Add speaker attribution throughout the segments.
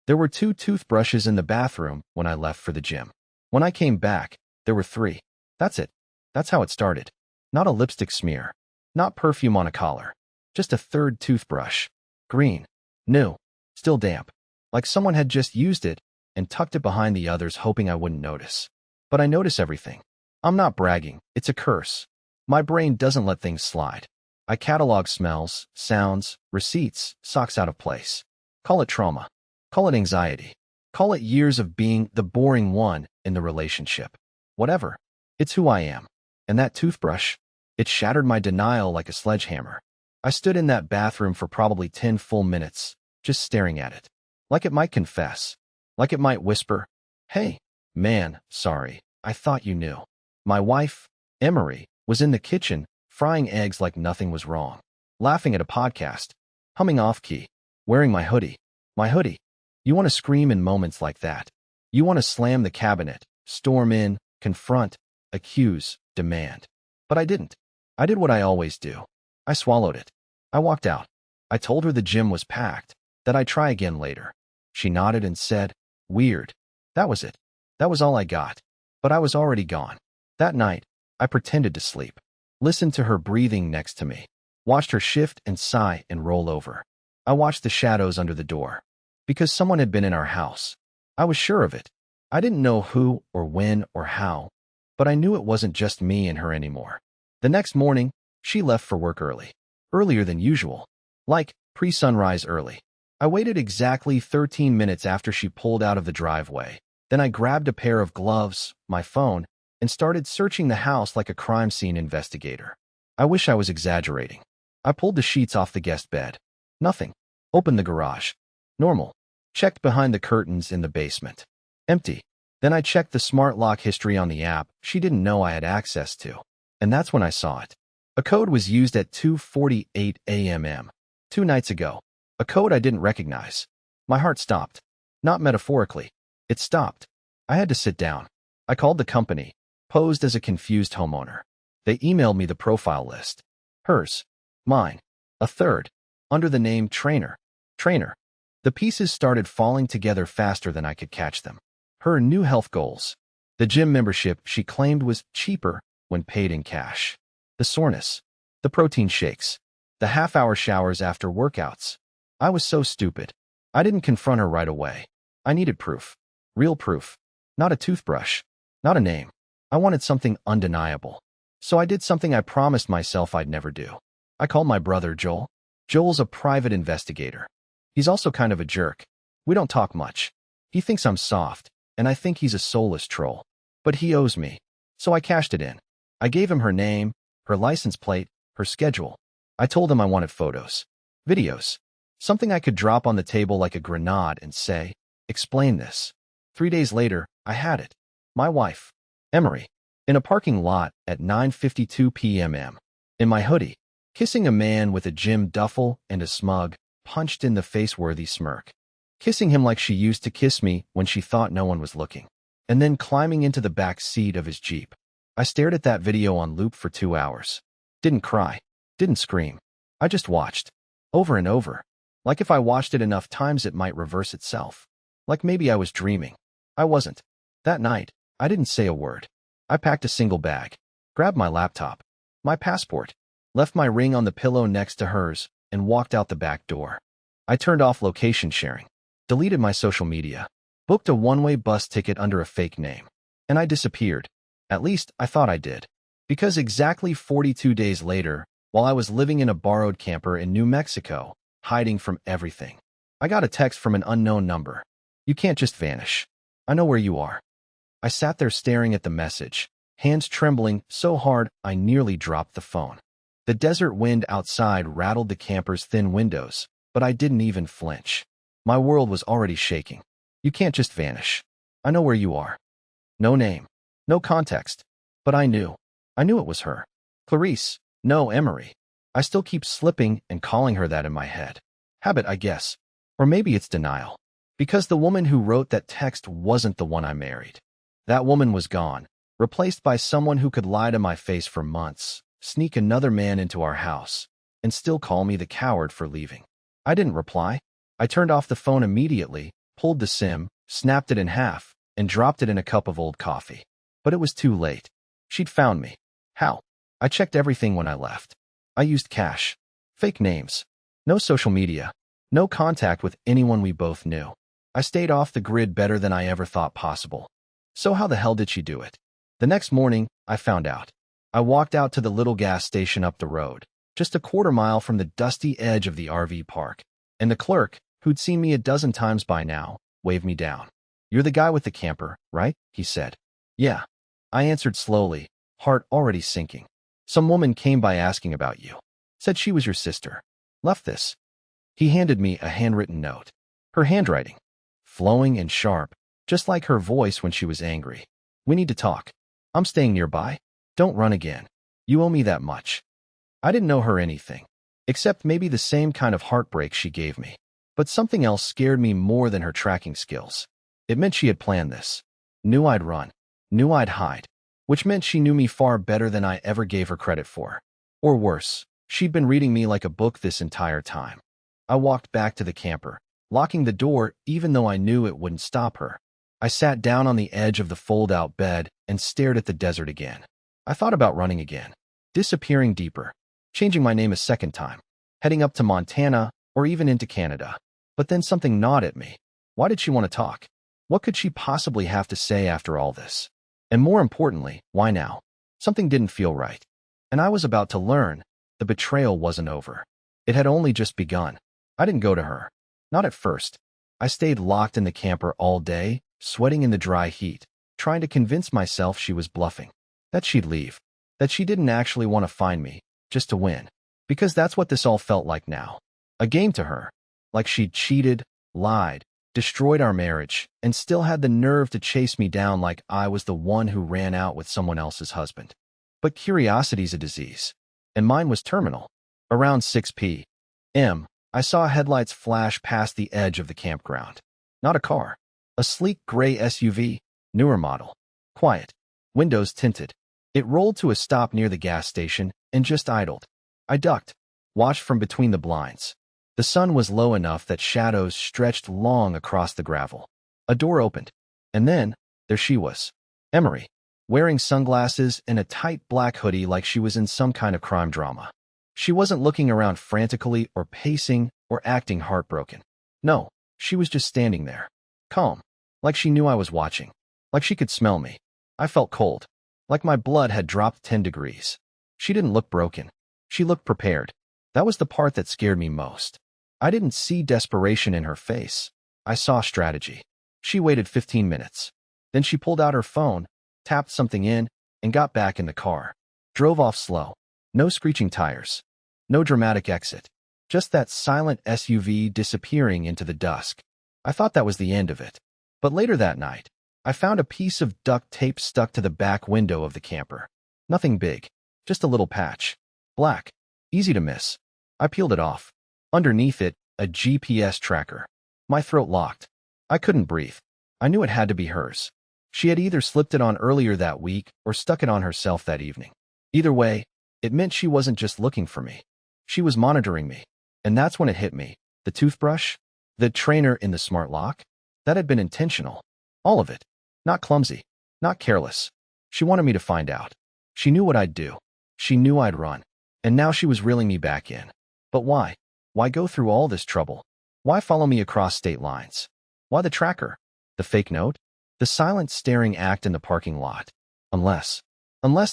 Speaker 1: There were 2 toothbrushes in the bathroom when I left for the gym. When I came back, there were 3. That's it. That's how it started. Not a lipstick smear. Not perfume on a collar. Just a third toothbrush. Green. New. Still damp. Like someone had just used it and tucked it behind the others hoping I wouldn't notice. But I notice everything. I'm not bragging. It's a curse. My brain doesn't let things slide. I catalog smells, sounds, receipts, socks out of place. Call it trauma. Call it anxiety. Call it years of being the boring one in the relationship. Whatever. It's who I am. And that toothbrush, it shattered my denial like a sledgehammer. I stood in that bathroom for probably 10 full minutes, just staring at it. Like it might confess. Like it might whisper, "Hey, man, sorry, I thought you knew." My wife, Emery, was in the kitchen, frying eggs like nothing was wrong, laughing at a podcast, humming off-key, wearing my hoodie. My hoodie. You want to scream in moments like that. You want to slam the cabinet, storm in, confront, accuse, demand. But I didn't. I did what I always do. I swallowed it. I walked out. I told her the gym was packed, that I'd try again later. She nodded and said, "Weird." That was it. That was all I got. But I was already gone. That night, I pretended to sleep. Listened to her breathing next to me. Watched her shift and sigh and roll over. I watched the shadows under the door. Because someone had been in our house. I was sure of it. I didn't know who or when or how, but I knew it wasn't just me and her anymore. The next morning, she left for work early. Earlier than usual. Like pre-sunrise early. I waited exactly 13 minutes after she pulled out of the driveway. Then I grabbed a pair of gloves, my phone, and started searching the house like a crime scene investigator. I wish I was exaggerating. I pulled the sheets off the guest bed. Nothing. Opened the garage. Normal. Checked behind the curtains in the basement. Empty. Then I checked the smart lock history on the app she didn't know I had access to. And that's when I saw it. A code was used at 2:48 a.m. 2 nights ago. A code I didn't recognize. My heart stopped. Not metaphorically. It stopped. I had to sit down. I called the company, posed as a confused homeowner. They emailed me the profile list. Hers. Mine. A third. Under the name Trainer. Trainer. The pieces started falling together faster than I could catch them. Her new health goals. The gym membership she claimed was cheaper when paid in cash. The soreness. The protein shakes. The half-hour showers after workouts. I was so stupid. I didn't confront her right away. I needed proof. Real proof. Not a toothbrush. Not a name. I wanted something undeniable. So I did something I promised myself I'd never do. I called my brother, Joel. Joel's a private investigator. He's also kind of a jerk. We don't talk much. He thinks I'm soft, and I think he's a soulless troll. But he owes me. So I cashed it in. I gave him her name, her license plate, her schedule. I told him I wanted photos. Videos. Something I could drop on the table like a grenade and say, "Explain this." 3 days later, I had it. My wife, Emery, in a parking lot at 9:52 p.m. In my hoodie, kissing a man with a gym duffel and a smug, punched-in-the-face-worthy smirk. Kissing him like she used to kiss me when she thought no one was looking. And then climbing into the back seat of his Jeep. I stared at that video on loop for 2 hours. Didn't cry. Didn't scream. I just watched. Over and over. Like if I watched it enough times it might reverse itself. Like maybe I was dreaming. I wasn't. That night, I didn't say a word. I packed a single bag. Grabbed my laptop. My passport. Left my ring on the pillow next to hers, and walked out the back door. I turned off location sharing. Deleted my social media. Booked a one-way bus ticket under a fake name. And I disappeared. At least, I thought I did. Because exactly 42 days later, while I was living in a borrowed camper in New Mexico, hiding from everything, I got a text from an unknown number. "You can't just vanish. I know where you are." I sat there staring at the message, hands trembling so hard I nearly dropped the phone. The desert wind outside rattled the camper's thin windows, but I didn't even flinch. My world was already shaking. "You can't just vanish. I know where you are." No name. No context. But I knew. I knew it was her. Clarice. No, Emery. I still keep slipping and calling her that in my head. Habit, I guess. Or maybe it's denial. Because the woman who wrote that text wasn't the one I married. That woman was gone, replaced by someone who could lie to my face for months, sneak another man into our house, and still call me the coward for leaving. I didn't reply. I turned off the phone immediately, pulled the SIM, snapped it in half, and dropped it in a cup of old coffee. But it was too late. She'd found me. How? I checked everything when I left. I used cash. Fake names. No social media. No contact with anyone we both knew. I stayed off the grid better than I ever thought possible. So how the hell did she do it? The next morning, I found out. I walked out to the little gas station up the road, just a quarter-mile from the dusty edge of the RV park, and the clerk, who'd seen me a dozen times by now, waved me down. "You're the guy with the camper, right?" he said. "Yeah." I answered slowly, heart already sinking. "Some woman came by asking about you. Said she was your sister. Left this." He handed me a handwritten note. Her handwriting. Flowing and sharp, just like her voice when she was angry. "We need to talk. I'm staying nearby. Don't run again. You owe me that much." I didn't know her anything, except maybe the same kind of heartbreak she gave me. But something else scared me more than her tracking skills. It meant she had planned this. Knew I'd run. Knew I'd hide. Which meant she knew me far better than I ever gave her credit for. Or worse, she'd been reading me like a book this entire time. I walked back to the camper, locking the door even though I knew it wouldn't stop her. I sat down on the edge of the fold-out bed and stared at the desert again. I thought about running again, disappearing deeper, changing my name a second time, heading up to Montana or even into Canada. But then something gnawed at me. Why did she want to talk? What could she possibly have to say after all this? And more importantly, why now? Something didn't feel right. And I was about to learn. The betrayal wasn't over. It had only just begun. I didn't go to her. Not at first. I stayed locked in the camper all day, sweating in the dry heat, trying to convince myself she was bluffing. That she'd leave. That she didn't actually want to find me, just to win. Because that's what this all felt like now. A game to her. Like she'd cheated, lied, destroyed our marriage, and still had the nerve to chase me down like I was the one who ran out with someone else's husband. But curiosity's a disease. And mine was terminal. Around 6 p.m., I saw headlights flash past the edge of the campground. Not a car. A sleek gray SUV, newer model. Quiet. Windows tinted. It rolled to a stop near the gas station and just idled. I ducked, watched from between the blinds. The sun was low enough that shadows stretched long across the gravel. A door opened. And then, there she was. Emery. Wearing sunglasses and a tight black hoodie like she was in some kind of crime drama. She wasn't looking around frantically or pacing or acting heartbroken. No, she was just standing there. Calm. Like she knew I was watching. Like she could smell me. I felt cold. Like my blood had dropped 10 degrees. She didn't look broken. She looked prepared. That was the part that scared me most. I didn't see desperation in her face. I saw strategy. She waited 15 minutes. Then she pulled out her phone, tapped something in, and got back in the car. Drove off slow. No screeching tires. No dramatic exit. Just that silent SUV disappearing into the dusk. I thought that was the end of it. But later that night, I found a piece of duct tape stuck to the back window of the camper. Nothing big. Just a little patch. Black. Easy to miss. I peeled it off. Underneath it, a GPS tracker. My throat locked. I couldn't breathe. I knew it had to be hers. She had either slipped it on earlier that week or stuck it on herself that evening. Either way, it meant she wasn't just looking for me. She was monitoring me. And that's when it hit me. The toothbrush? The trainer in the smart lock? That had been intentional. All of it. Not clumsy. Not careless. She wanted me to find out. She knew what I'd do. She knew I'd run. And now she was reeling me back in. But why? Why go through all this trouble? Why follow me across state lines? Why the tracker? The fake note? The silent staring act in the parking lot? Unless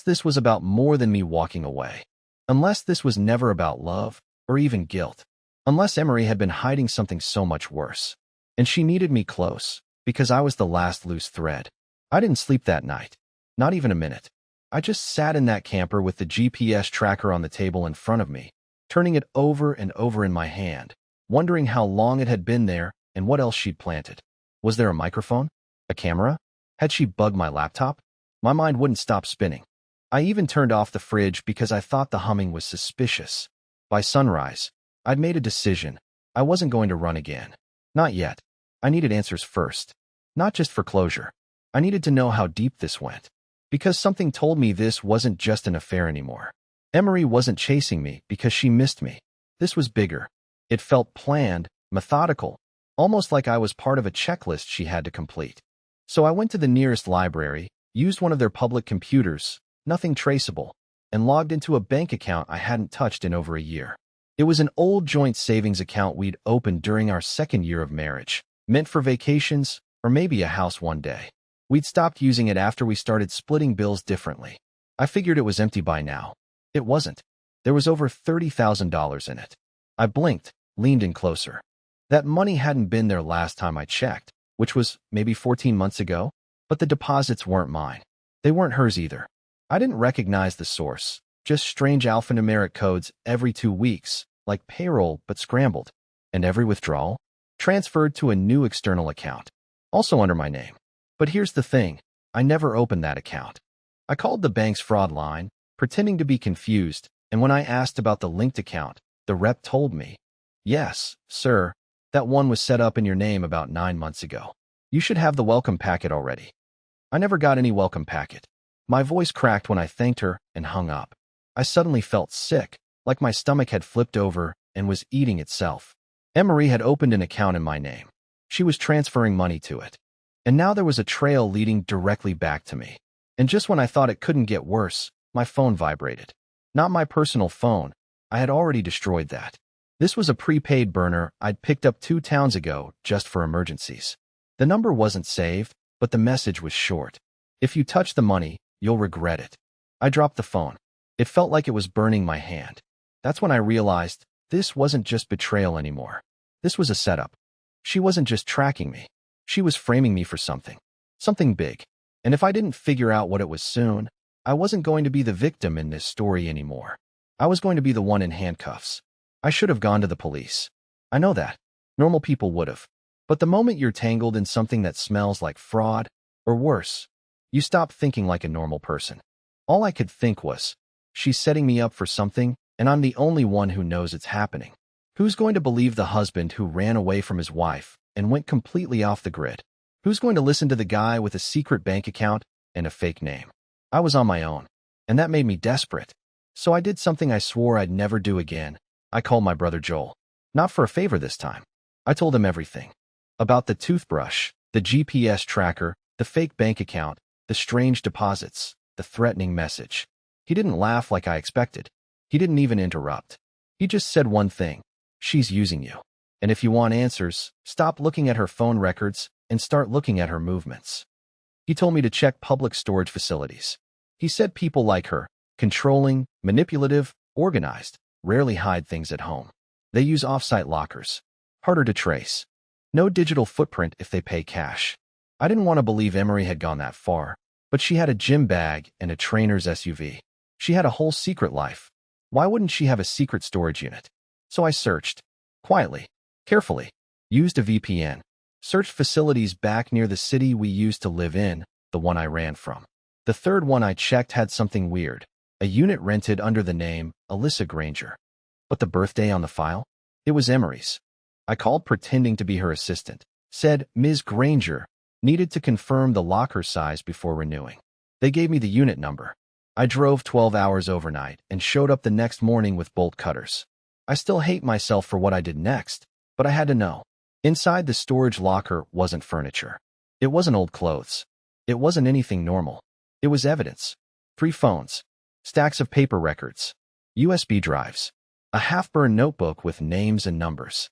Speaker 1: this was about more than me walking away. Unless this was never about love or even guilt. Unless Emery had been hiding something so much worse. And she needed me close, because I was the last loose thread. I didn't sleep that night. Not even a minute. I just sat in that camper with the GPS tracker on the table in front of me, turning it over and over in my hand, wondering how long it had been there and what else she'd planted. Was there a microphone? A camera? Had she bugged my laptop? My mind wouldn't stop spinning. I even turned off the fridge because I thought the humming was suspicious. By sunrise, I'd made a decision. I wasn't going to run again. Not yet. I needed answers first. Not just for closure. I needed to know how deep this went. Because something told me this wasn't just an affair anymore. Emery wasn't chasing me because she missed me. This was bigger. It felt planned, methodical, almost like I was part of a checklist she had to complete. So I went to the nearest library, used one of their public computers, nothing traceable, and logged into a bank account I hadn't touched in over a year. It was an old joint savings account we'd opened during our second year of marriage, meant for vacations or maybe a house one day. We'd stopped using it after we started splitting bills differently. I figured it was empty by now. It wasn't. There was over $30,000 in it. I blinked, leaned in closer. That money hadn't been there last time I checked, which was maybe 14 months ago, but the deposits weren't mine. They weren't hers either. I didn't recognize the source, just strange alphanumeric codes every 2 weeks, like payroll but scrambled, and every withdrawal transferred to a new external account, also under my name. But here's the thing, I never opened that account. I called the bank's fraud line, pretending to be confused, and when I asked about the linked account, the rep told me, "Yes, sir, that one was set up in your name about 9 months ago. You should have the welcome packet already." I never got any welcome packet. My voice cracked when I thanked her and hung up. I suddenly felt sick, like my stomach had flipped over and was eating itself. Emery had opened an account in my name. She was transferring money to it. And now there was a trail leading directly back to me. And just when I thought it couldn't get worse, my phone vibrated. Not my personal phone. I had already destroyed that. This was a prepaid burner I'd picked up 2 towns ago just for emergencies. The number wasn't saved, but the message was short. "If you touch the money, you'll regret it." I dropped the phone. It felt like it was burning my hand. That's when I realized this wasn't just betrayal anymore. This was a setup. She wasn't just tracking me. She was framing me for something. Something big. And if I didn't figure out what it was soon, I wasn't going to be the victim in this story anymore. I was going to be the one in handcuffs. I should have gone to the police. I know that. Normal people would have. But the moment you're tangled in something that smells like fraud, or worse, you stop thinking like a normal person. All I could think was, she's setting me up for something, and I'm the only one who knows it's happening. Who's going to believe the husband who ran away from his wife and went completely off the grid? Who's going to listen to the guy with a secret bank account and a fake name? I was on my own, and that made me desperate. So I did something I swore I'd never do again. I called my brother Joel. Not for a favor this time. I told him everything. About the toothbrush, the GPS tracker, the fake bank account, the strange deposits, the threatening message. He didn't laugh like I expected. He didn't even interrupt. He just said one thing. "She's using you. And if you want answers, stop looking at her phone records and start looking at her movements." He told me to check public storage facilities. He said people like her, controlling, manipulative, organized, rarely hide things at home. They use off-site lockers. Harder to trace. No digital footprint if they pay cash. I didn't want to believe Emery had gone that far, but she had a gym bag and a trainer's SUV. She had a whole secret life. Why wouldn't she have a secret storage unit? So I searched. Quietly. Carefully. Used a VPN. Searched facilities back near the city we used to live in, the one I ran from. The third one I checked had something weird. A unit rented under the name Alyssa Granger. But the birthday on the file? It was Emery's. I called pretending to be her assistant. Said Ms. Granger needed to confirm the locker size before renewing. They gave me the unit number. I drove 12 hours overnight and showed up the next morning with bolt cutters. I still hate myself for what I did next, but I had to know. Inside the storage locker wasn't furniture. It wasn't old clothes. It wasn't anything normal. It was evidence. 3 phones. Stacks of paper records. USB drives. A half-burned notebook with names and numbers.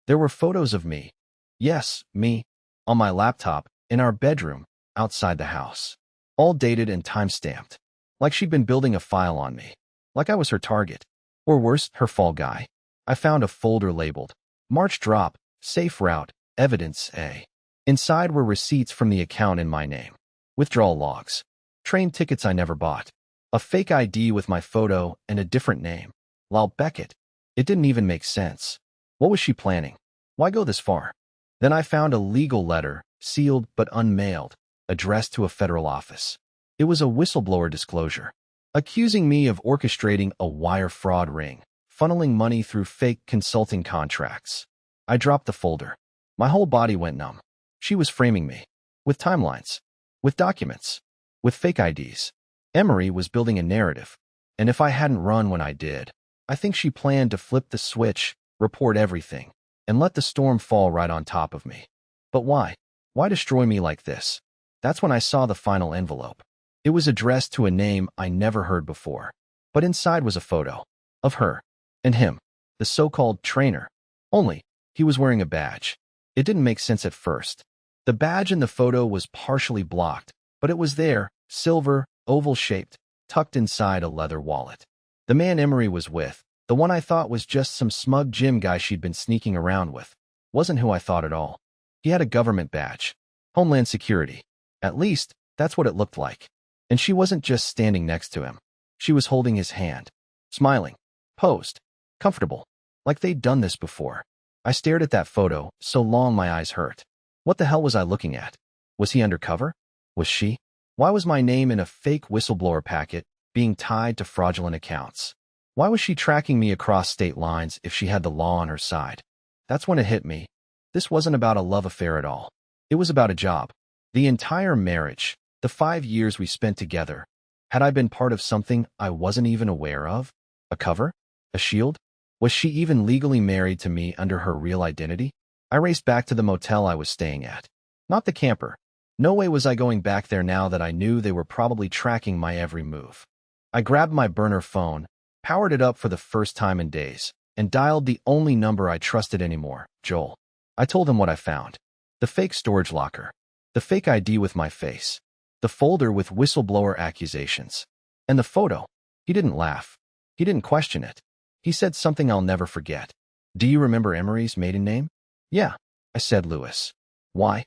Speaker 1: There were photos of me. Yes, me. On my laptop, in our bedroom, outside the house. All dated and time-stamped. Like she'd been building a file on me. Like I was her target. Or worse, her fall guy. I found a folder labeled March Drop, Safe Route, Evidence A. Inside were receipts from the account in my name. Withdrawal logs. Train tickets I never bought. A fake ID with my photo and a different name. Lyle Beckett. It didn't even make sense. What was she planning? Why go this far? Then I found a legal letter, sealed but unmailed, addressed to a federal office. It was a whistleblower disclosure, accusing me of orchestrating a wire fraud ring, funneling money through fake consulting contracts. I dropped the folder. My whole body went numb. She was framing me. With timelines. With documents. With fake IDs. Emery was building a narrative. And if I hadn't run when I did, I think she planned to flip the switch, report everything, and let the storm fall right on top of me. But why? Why destroy me like this? That's when I saw the final envelope. It was addressed to a name I never heard before, but inside was a photo of her and him, the so-called trainer. Only, he was wearing a badge. It didn't make sense at first. The badge in the photo was partially blocked, but it was there, silver, oval-shaped, tucked inside a leather wallet. The man Emery was with, the one I thought was just some smug gym guy she'd been sneaking around with, wasn't who I thought at all. He had a government badge. Homeland Security. At least, that's what it looked like. And she wasn't just standing next to him. She was holding his hand, smiling, posed, comfortable, like they'd done this before. I stared at that photo, so long my eyes hurt. What the hell was I looking at? Was he undercover? Was she? Why was my name in a fake whistleblower packet being tied to fraudulent accounts? Why was she tracking me across state lines if she had the law on her side? That's when it hit me. This wasn't about a love affair at all. It was about a job. The entire marriage, the 5 years we spent together. Had I been part of something I wasn't even aware of? A cover? A shield? Was she even legally married to me under her real identity? I raced back to the motel I was staying at. Not the camper. No way was I going back there now that I knew they were probably tracking my every move. I grabbed my burner phone, powered it up for the first time in days, and dialed the only number I trusted anymore, Joel. I told him what I found. The fake storage locker. The fake ID with my face. The folder with whistleblower accusations. And the photo. He didn't laugh. He didn't question it. He said something I'll never forget. Do you remember Emery's maiden name? Yeah, I said Lewis. Why?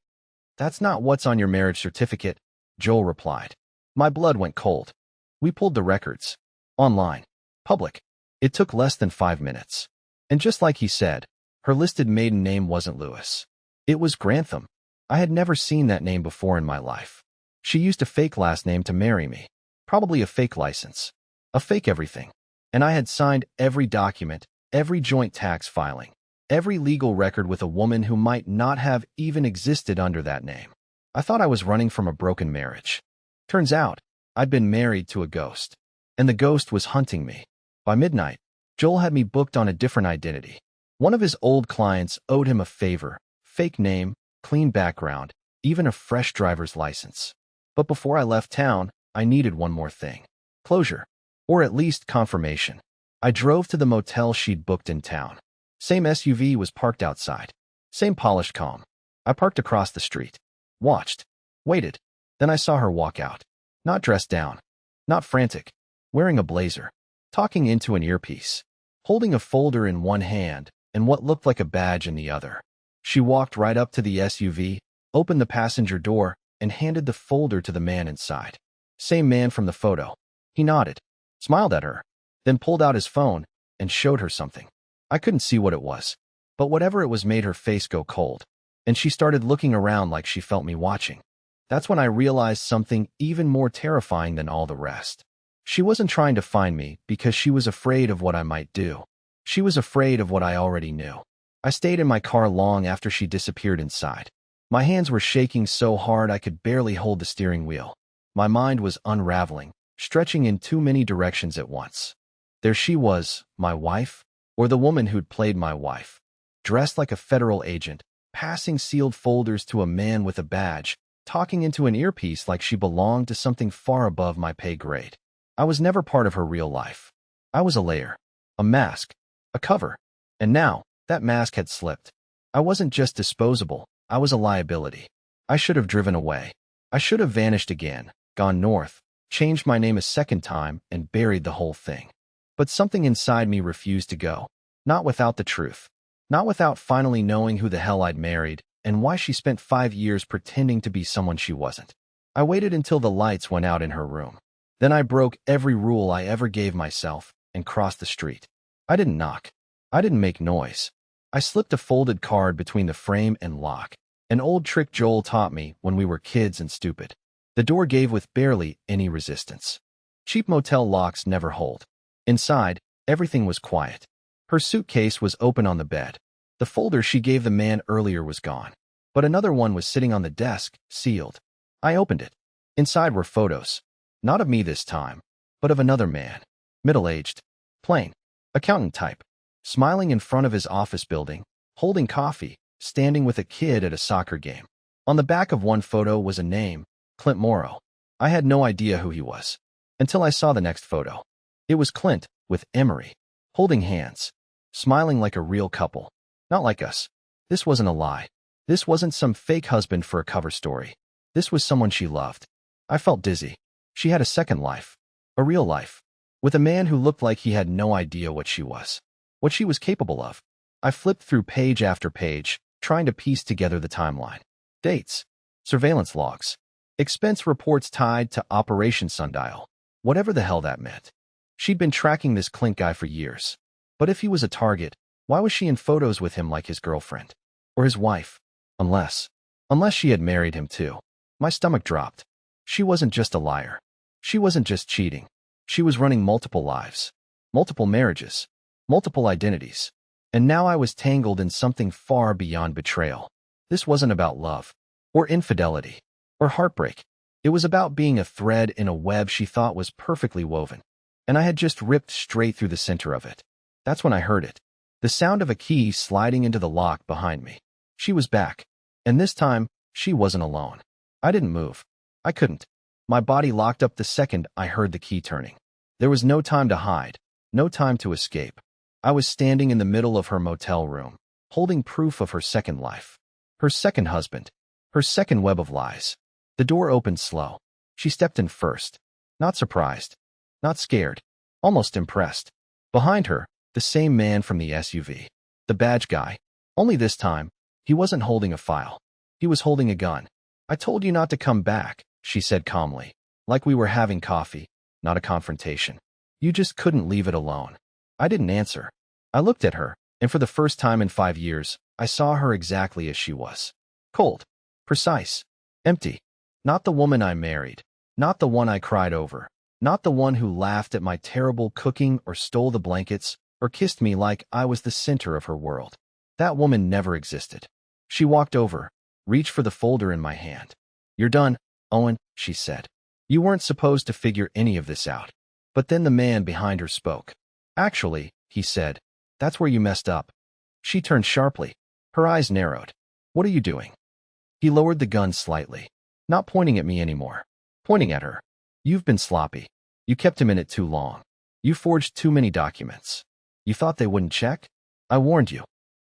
Speaker 1: That's not what's on your marriage certificate, Joel replied. My blood went cold. We pulled the records. Online. Public. It took less than 5 minutes. And just like he said, her listed maiden name wasn't Lewis. It was Grantham. I had never seen that name before in my life. She used a fake last name to marry me. Probably a fake license. A fake everything. And I had signed every document, every joint tax filing, every legal record with a woman who might not have even existed under that name. I thought I was running from a broken marriage. Turns out, I'd been married to a ghost. And the ghost was hunting me. By midnight, Joel had me booked on a different identity. One of his old clients owed him a favor, fake name, clean background, even a fresh driver's license. But before I left town, I needed one more thing. Closure. Or at least confirmation. I drove to the motel she'd booked in town. Same SUV was parked outside. Same polished calm. I parked across the street. Watched. Waited. Then I saw her walk out. Not dressed down. Not frantic. Wearing a blazer. Talking into an earpiece. Holding a folder in one hand and what looked like a badge in the other. She walked right up to the SUV, opened the passenger door, and handed the folder to the man inside. Same man from the photo. He nodded, smiled at her, then pulled out his phone and showed her something. I couldn't see what it was, but whatever it was made her face go cold, and she started looking around like she felt me watching. That's when I realized something even more terrifying than all the rest. She wasn't trying to find me because she was afraid of what I might do. She was afraid of what I already knew. I stayed in my car long after she disappeared inside. My hands were shaking so hard I could barely hold the steering wheel. My mind was unraveling, stretching in too many directions at once. There she was, my wife, or the woman who'd played my wife, dressed like a federal agent, passing sealed folders to a man with a badge, talking into an earpiece like she belonged to something far above my pay grade. I was never part of her real life. I was a layer, a mask, a cover. And now, that mask had slipped. I wasn't just disposable, I was a liability. I should have driven away. I should have vanished again, gone north, changed my name a second time, and buried the whole thing. But something inside me refused to go. Not without the truth. Not without finally knowing who the hell I'd married, and why she spent 5 years pretending to be someone she wasn't. I waited until the lights went out in her room. Then I broke every rule I ever gave myself and crossed the street. I didn't knock. I didn't make noise. I slipped a folded card between the frame and lock, an old trick Joel taught me when we were kids and stupid. The door gave with barely any resistance. Cheap motel locks never hold. Inside, everything was quiet. Her suitcase was open on the bed. The folder she gave the man earlier was gone, but another one was sitting on the desk, sealed. I opened it. Inside were photos. Not of me this time, but of another man. Middle-aged. Plain. Accountant type. Smiling in front of his office building, holding coffee, standing with a kid at a soccer game. On the back of one photo was a name, Clint Morrow. I had no idea who he was until I saw the next photo. It was Clint with Emery, holding hands, smiling like a real couple. Not like us. This wasn't a lie. This wasn't some fake husband for a cover story. This was someone she loved. I felt dizzy. She had a second life, a real life, with a man who looked like he had no idea what she was capable of. I flipped through page after page, trying to piece together the timeline. Dates, surveillance logs, expense reports tied to Operation Sundial, whatever the hell that meant. She'd been tracking this Clint guy for years. But if he was a target, why was she in photos with him like his girlfriend? Or his wife? Unless she had married him too. My stomach dropped. She wasn't just a liar. She wasn't just cheating. She was running multiple lives, multiple marriages, multiple identities. And now I was tangled in something far beyond betrayal. This wasn't about love, or infidelity, or heartbreak. It was about being a thread in a web she thought was perfectly woven. And I had just ripped straight through the center of it. That's when I heard it. The sound of a key sliding into the lock behind me. She was back. And this time, she wasn't alone. I didn't move. I couldn't. My body locked up the second I heard the key turning. There was no time to hide, no time to escape. I was standing in the middle of her motel room, holding proof of her second life, her second husband, her second web of lies. The door opened slow. She stepped in first. Not surprised, not scared, almost impressed. Behind her, the same man from the SUV. The badge guy. Only this time, he wasn't holding a file. He was holding a gun. I told you not to come back, she said calmly, like we were having coffee, not a confrontation. You just couldn't leave it alone. I didn't answer. I looked at her, and for the first time in 5 years, I saw her exactly as she was. Cold, precise, empty. Not the woman I married, not the one I cried over, not the one who laughed at my terrible cooking or stole the blankets or kissed me like I was the center of her world. That woman never existed. She walked over, reached for the folder in my hand. You're done, Owen, she said. You weren't supposed to figure any of this out. But then the man behind her spoke. Actually, he said, that's where you messed up. She turned sharply. Her eyes narrowed. What are you doing? He lowered the gun slightly, not pointing at me anymore, pointing at her. You've been sloppy. You kept him in it too long. You forged too many documents. You thought they wouldn't check? I warned you.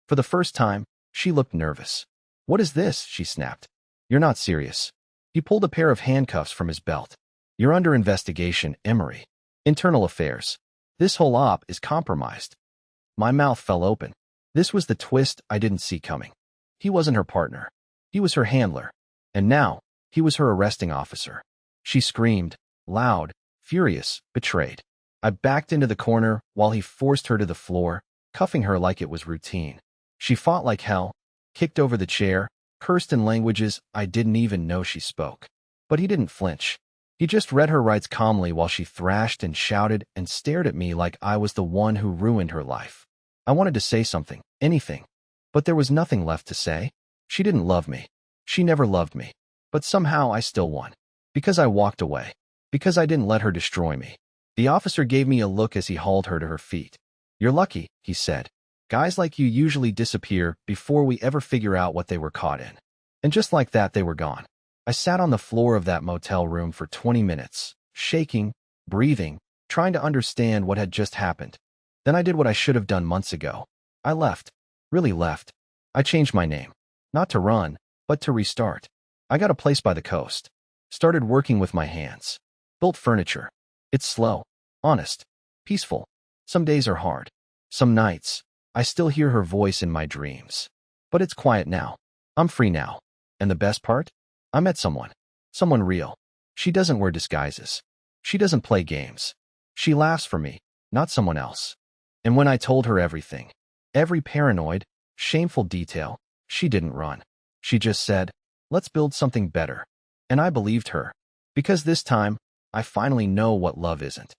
Speaker 1: For the first time, she looked nervous. What is this? She snapped. You're not serious. He pulled a pair of handcuffs from his belt. You're under investigation, Emery. Internal affairs. This whole op is compromised. My mouth fell open. This was the twist I didn't see coming. He wasn't her partner. He was her handler. And now, he was her arresting officer. She screamed, loud, furious, betrayed. I backed into the corner while he forced her to the floor, cuffing her like it was routine. She fought like hell, kicked over the chair, cursed in languages I didn't even know she spoke. But he didn't flinch. He just read her rights calmly while she thrashed and shouted and stared at me like I was the one who ruined her life. I wanted to say something, anything. But there was nothing left to say. She didn't love me. She never loved me. But somehow I still won. Because I walked away. Because I didn't let her destroy me. The officer gave me a look as he hauled her to her feet. You're lucky, he said. Guys like you usually disappear before we ever figure out what they were caught in. And just like that, they were gone. I sat on the floor of that motel room for 20 minutes, shaking, breathing, trying to understand what had just happened. Then I did what I should have done months ago. I left. Really left. I changed my name. Not to run, but to restart. I got a place by the coast. Started working with my hands. Built furniture. It's slow, honest, peaceful. Some days are hard. Some nights, I still hear her voice in my dreams. But it's quiet now. I'm free now. And the best part? I met someone. Someone real. She doesn't wear disguises. She doesn't play games. She laughs for me, not someone else. And when I told her everything, every paranoid, shameful detail, she didn't run. She just said, let's build something better. And I believed her. Because this time, I finally know what love isn't.